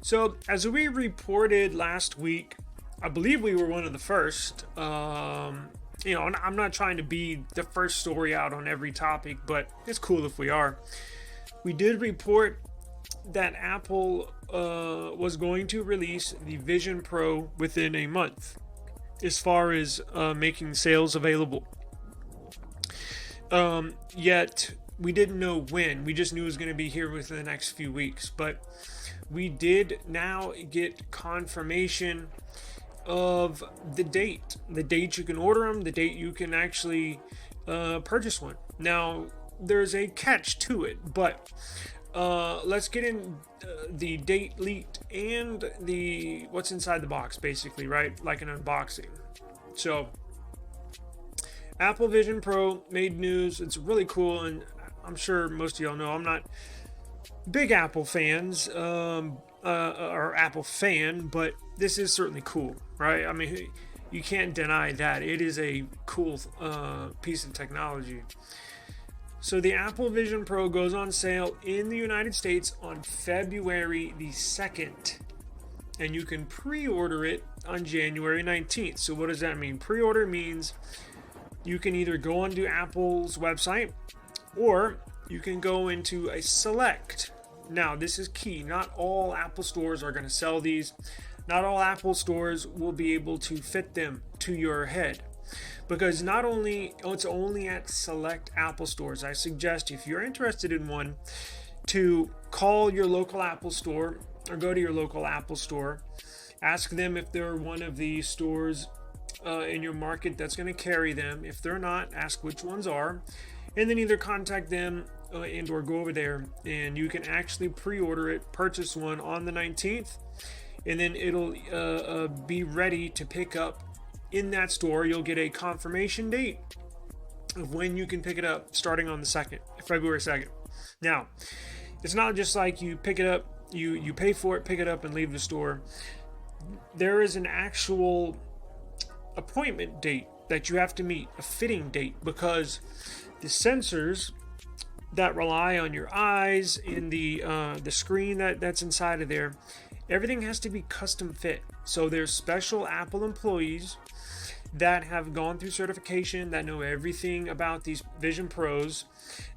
So, as we reported last week, I believe we were one of the first. And I'm not trying to be the first story out on every topic, but it's cool if we are. We did report that Apple was going to release the Vision Pro within a month, as far as making sales available. Yet we didn't know when. We just knew it was going to be here within the next few weeks. But we did now get confirmation of the date you can order them, the date you can actually purchase one. Now there's a catch to it, but let's get in the date leaked and the what's inside the box, basically, right? Like an unboxing. So Apple Vision Pro made news. It's really cool, and I'm sure most of y'all know I'm not big Apple fans or Apple fan, but this is certainly cool, right? I mean, you can't deny that it is a cool piece of technology. So the Apple Vision Pro goes on sale in the United States on February the 2nd, and you can pre-order it on January 19th. So what does that mean? Pre-order means you can either go onto Apple's website or you can go into a select. Now, this is key. Not all Apple stores are going to sell these. Not all Apple stores will be able to fit them to your head. Because it's only at select Apple stores. I suggest, if you're interested in one, to call your local Apple store or go to your local Apple store. Ask them if they're one of the stores in your market that's going to carry them. If they're not, ask which ones are. And then either contact them and or go over there, and you can actually pre-order it, purchase one on the 19th, and then it'll be ready to pick up in that store. You'll get a confirmation date of when you can pick it up, starting on the 2nd, February 2nd. Now, it's not just like you pick it up, you pay for it, pick it up, and leave the store. There is an actual appointment date that you have to meet, a fitting date, because the sensors that rely on your eyes and the screen that's inside of there, everything has to be custom fit. So there's special Apple employees that have gone through certification, that know everything about these Vision Pros,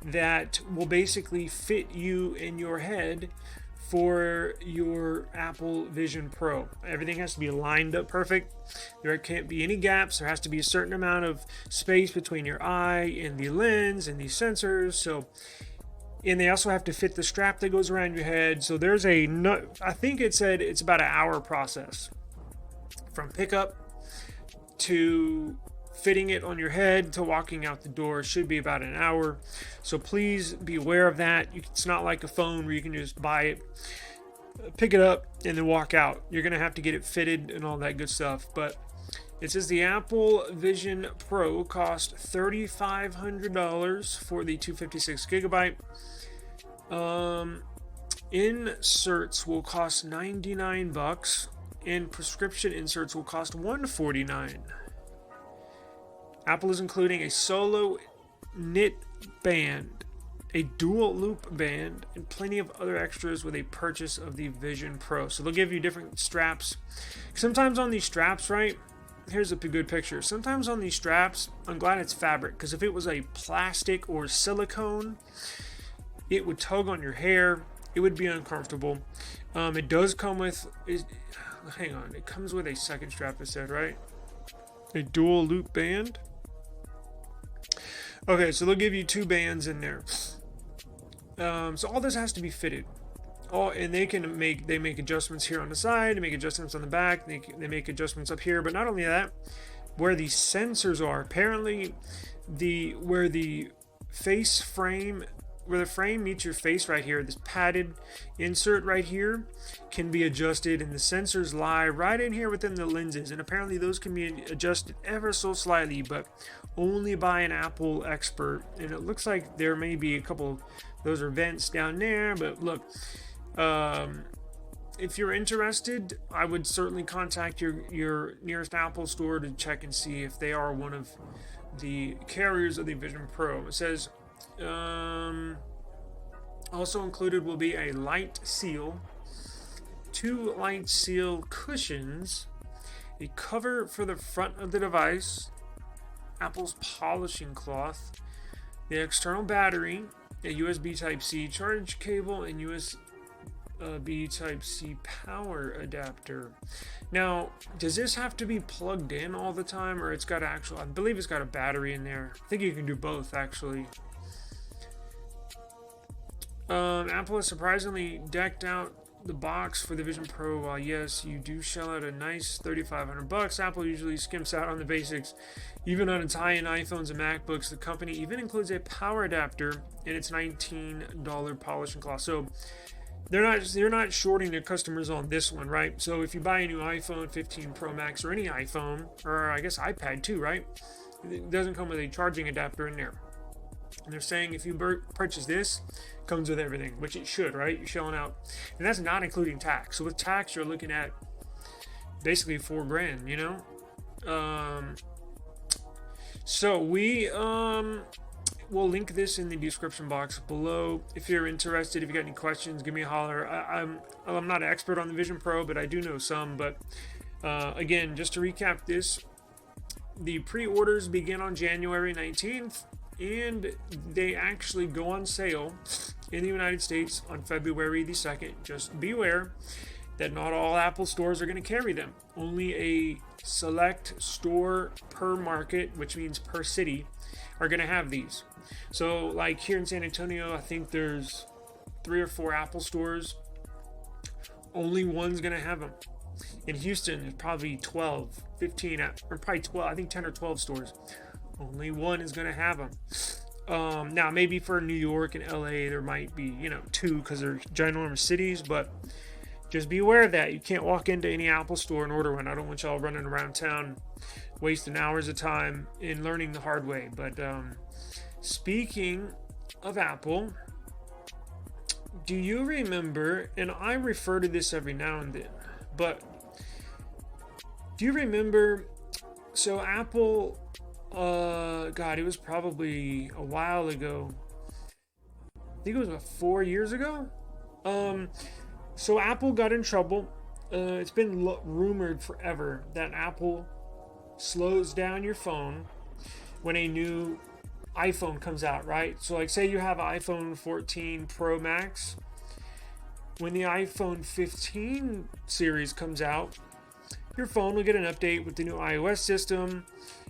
that will basically fit you in your head for your Apple Vision Pro. Everything has to be lined up perfect. There can't be any gaps. There has to be a certain amount of space between your eye and the lens and these sensors. And they also have to fit the strap that goes around your head. So there's I think it said it's about an hour process from pickup to fitting it on your head to walking out the door. Should be about an hour. So please be aware of that. It's not like a phone where you can just buy it, pick it up, and then walk out. You're going to have to get it fitted and all that good stuff. But it says the Apple Vision Pro cost $3,500 for the 256 gigabyte. Inserts will cost $99, and prescription inserts will cost $149. Apple is including a solo knit band, a dual loop band, and plenty of other extras with a purchase of the Vision Pro. So they'll give you different straps. Sometimes on these straps, right? Here's a good picture. Sometimes on these straps, I'm glad it's fabric, because if it was a plastic or silicone, it would tug on your hair. It would be uncomfortable. It does come with, hang on, it comes with a second strap, it said, right? A dual loop band. Okay, so they'll give you two bands in there. So all this has to be fitted. And they make adjustments here on the side, they make adjustments on the back, they make adjustments up here. But not only that, where the sensors are, apparently where the frame meets your face right here, this padded insert right here can be adjusted, and the sensors lie right in here within the lenses, and apparently those can be adjusted ever so slightly, but only by an Apple expert. And it looks like there may be a couple, those are vents down there, but look, if you're interested, I would certainly contact your nearest Apple store to check and see if they are one of the carriers of the Vision Pro. It says also included will be a light seal 2 light seal cushions, a cover for the front of the device, Apple's polishing cloth, the external battery, a USB Type-C charge cable, and USB Type-C power adapter. Now, does this have to be plugged in all the time, or it's got I believe it's got a battery in there. I think you can do both, actually. Apple has surprisingly decked out the box for the Vision Pro. While yes, you do shell out a nice $3,500, Apple usually skimps out on the basics. Even on its high-end iPhones and MacBooks, the company even includes a power adapter in its $19 polishing cloth. So they're not shorting their customers on this one, right? So if you buy a new iPhone 15 Pro Max or any iPhone, or I guess iPad too, right? It doesn't come with a charging adapter in there. And they're saying if you purchase this, it comes with everything, which it should, right? You're shelling out, and that's not including tax. So with tax, you're looking at basically $4,000, you know. So we we'll link this in the description box below. If you're interested, if you got any questions, give me a holler. I'm not an expert on the Vision Pro, but I do know some. But again, just to recap this, the pre-orders begin on January 19th. And they actually go on sale in the United States on February the 2nd. Just beware that not all Apple stores are going to carry them. Only a select store per market, which means per city, are going to have these. So like here in San Antonio, I think there's 3 or 4 Apple stores. Only one's going to have them. In Houston, there's probably 12, 15, or probably 12, I think 10 or 12 stores. Only one is going to have them. Now, maybe for New York and LA, there might be, 2 because they're ginormous cities, but just be aware of that. You can't walk into any Apple store and order one. I don't want y'all running around town wasting hours of time in learning the hard way. But speaking of Apple, do you remember, and I refer to this every now and then, but do you remember, so Apple... God, it was probably a while ago. I think it was about 4 years ago. So Apple got in trouble. It's been rumored forever that Apple slows down your phone when a new iPhone comes out, right? So like say you have an iPhone 14 Pro Max. When the iPhone 15 series comes out, your phone will get an update with the new iOS system.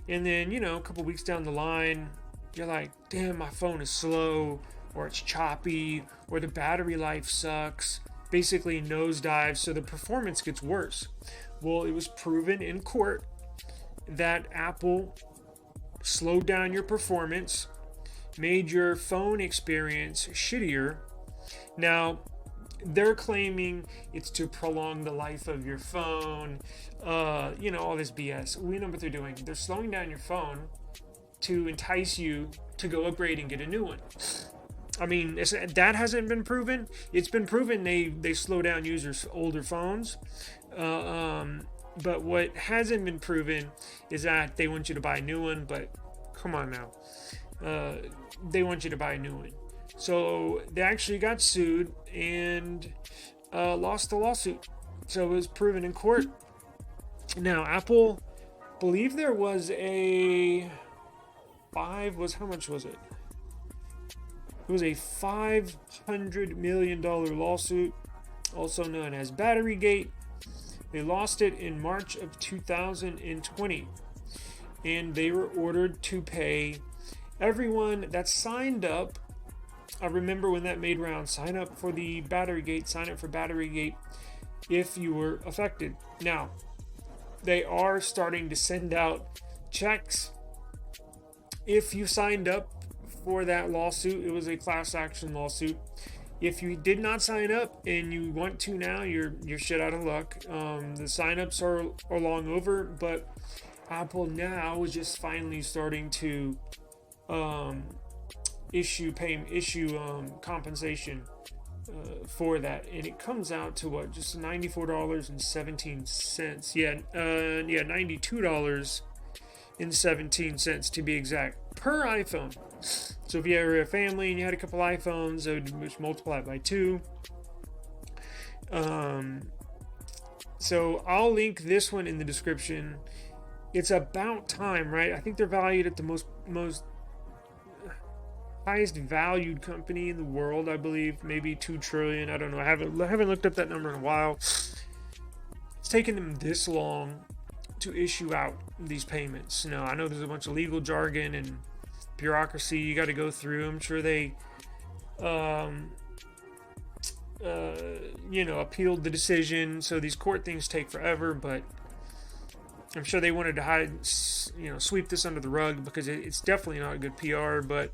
And then, a couple weeks down the line, you're like, damn, my phone is slow, or it's choppy, or the battery life sucks. Basically nosedives, so the performance gets worse. Well, it was proven in court that Apple slowed down your performance, made your phone experience shittier. Now, they're claiming it's to prolong the life of your phone, all this BS. We know what they're doing. They're slowing down your phone to entice you to go upgrade and get a new one. I mean, that hasn't been proven. It's been proven they slow down users' older phones. But what hasn't been proven is that they want you to buy a new one. But come on now. They want you to buy a new one. So they actually got sued and lost the lawsuit. So it was proven in court. Now, Apple, believe there was how much was it? It was a $500 million lawsuit, also known as BatteryGate. They lost it in March of 2020. And they were ordered to pay everyone that signed up. I remember when that made rounds. Sign up for the BatteryGate. Sign up for BatteryGate if you were affected. Now, they are starting to send out checks. If you signed up for that lawsuit, it was a class action lawsuit. If you did not sign up and you want to now, you're shit out of luck. The signups are long over, but Apple now is just finally starting to issue compensation for that, and it comes out to what, just $94.17. $92.17 to be exact, per iPhone. So if you have a family and you had a couple iPhones, so just multiply it by 2. So I'll link this one in the description. It's about time, right? I think they're valued at the most highest valued company in the world, I believe, maybe 2 trillion. I don't know. I haven't looked up that number in a while. It's taken them this long to issue out these payments. Now, I know there's a bunch of legal jargon and bureaucracy you got to go through. I'm sure they appealed the decision, so these court things take forever, but I'm sure they wanted to sweep this under the rug because it's definitely not good PR. But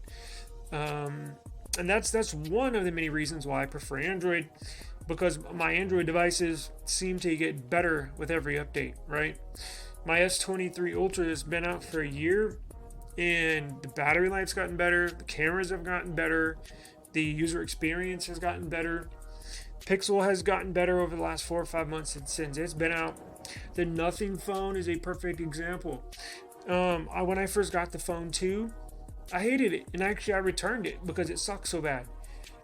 and that's one of the many reasons why I prefer Android, because my Android devices seem to get better with every update, right? My S23 Ultra has been out for a year, and the battery life's gotten better, the cameras have gotten better, the user experience has gotten better, Pixel has gotten better over the last 4 or 5 months since it's been out. The Nothing phone is a perfect example. When I first got the phone 2, I hated it, and actually I returned it because it sucked so bad.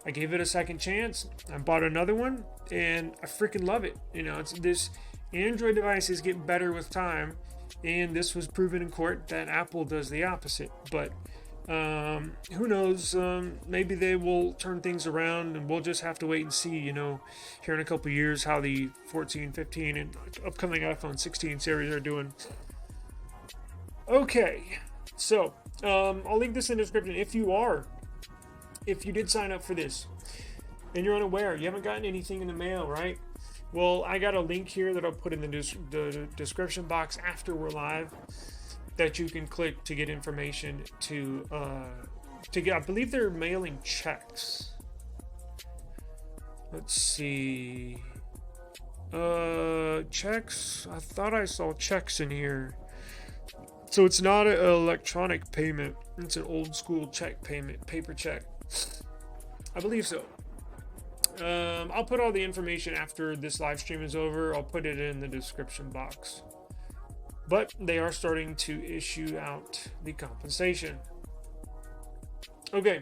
I gave it a second chance. I bought another one, and I freaking love it. It's this Android devices get better with time, and this was proven in court that Apple does the opposite. But who knows? Maybe they will turn things around, and we'll just have to wait and see. Here in a couple years, how the 14, 15, and upcoming iPhone 16 series are doing. Okay, so I'll link this in the description. If you did sign up for this and you're unaware, you haven't gotten anything in the mail, right? Well, I got a link here that I'll put in the description box after we're live that you can click to get information to get. I believe they're mailing checks. Let's see. Checks. I thought I saw checks in here. So it's not an electronic payment. It's an old school check payment, paper check. I believe so. I'll put all the information after this live stream is over. I'll put it in the description box. But they are starting to issue out the compensation. Okay,